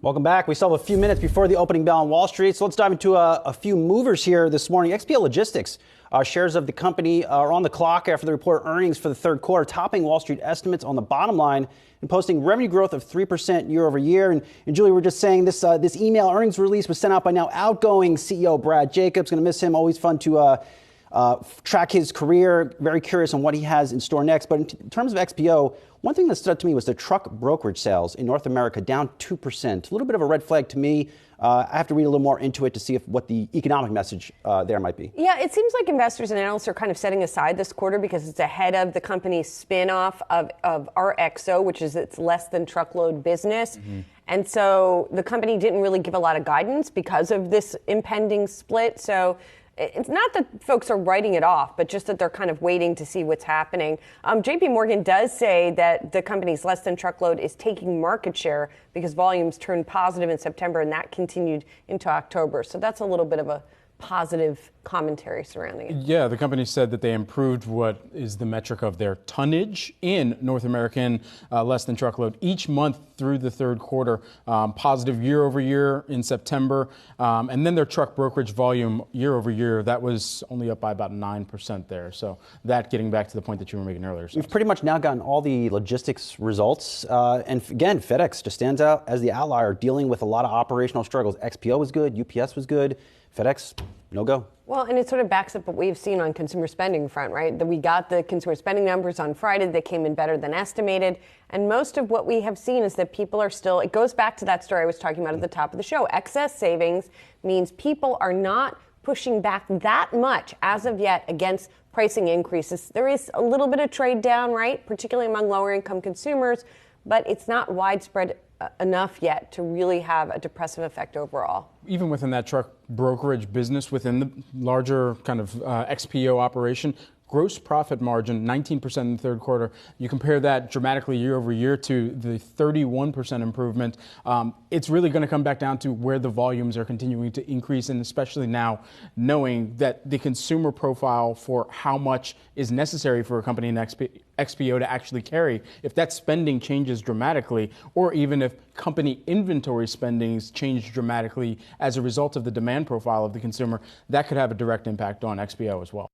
Welcome back. We still have a few minutes before the opening bell on Wall Street, so let's dive into a few movers here this morning. XPO Logistics, shares of the company are on the clock after they report earnings for the third quarter, topping Wall Street estimates on the bottom line and posting revenue growth of 3% year over year. And Julie, we're just saying this email earnings release was sent out by now outgoing CEO Brad Jacobs. Going to miss him. Always fun to track his career. Very curious on what he has in store next. But in terms of XPO, one thing that stood out to me was the truck brokerage sales in North America down 2%. A little bit of a red flag to me. I have to read a little more into it to see what the economic message there might be. Yeah, it seems like investors and analysts are kind of setting aside this quarter because it's ahead of the company's spin-off of RXO, which is its less than truckload business. Mm-hmm. And so the company didn't really give a lot of guidance because of this impending split. So it's not that folks are writing it off, but just that they're kind of waiting to see what's happening. JP Morgan does say that the company's less than truckload is taking market share because volumes turned positive in September and that continued into October. So that's a little bit of a positive commentary surrounding it. Yeah, the company said that they improved what is the metric of their tonnage in North American less than truckload each month through the third quarter, positive year over year in September. And then their truck brokerage volume year over year, that was only up by about 9% there. So that getting back to the point that you were making earlier. We've pretty much now gotten all the logistics results. And again, FedEx just stands out as the outlier, dealing with a lot of operational struggles. XPO was good, UPS was good. FedEx, no go. Well, and it sort of backs up what we've seen on consumer spending front, right? That we got the consumer spending numbers on Friday that came in better than estimated. And most of what we have seen is that people are still, it goes back to that story I was talking about at the top of the show. Excess savings means people are not pushing back that much as of yet against pricing increases. There is a little bit of trade down, right? Particularly among lower income consumers, but it's not widespread enough yet to really have a depressive effect overall. Even within that truck brokerage business, within the larger kind of XPO operation, gross profit margin, 19% in the third quarter. You compare that dramatically year over year to the 31% improvement. It's really going to come back down to where the volumes are continuing to increase, and especially now knowing that the consumer profile for how much is necessary for a company in XPO to actually carry, if that spending changes dramatically, or even if company inventory spendings change dramatically as a result of the demand profile of the consumer, that could have a direct impact on XPO as well.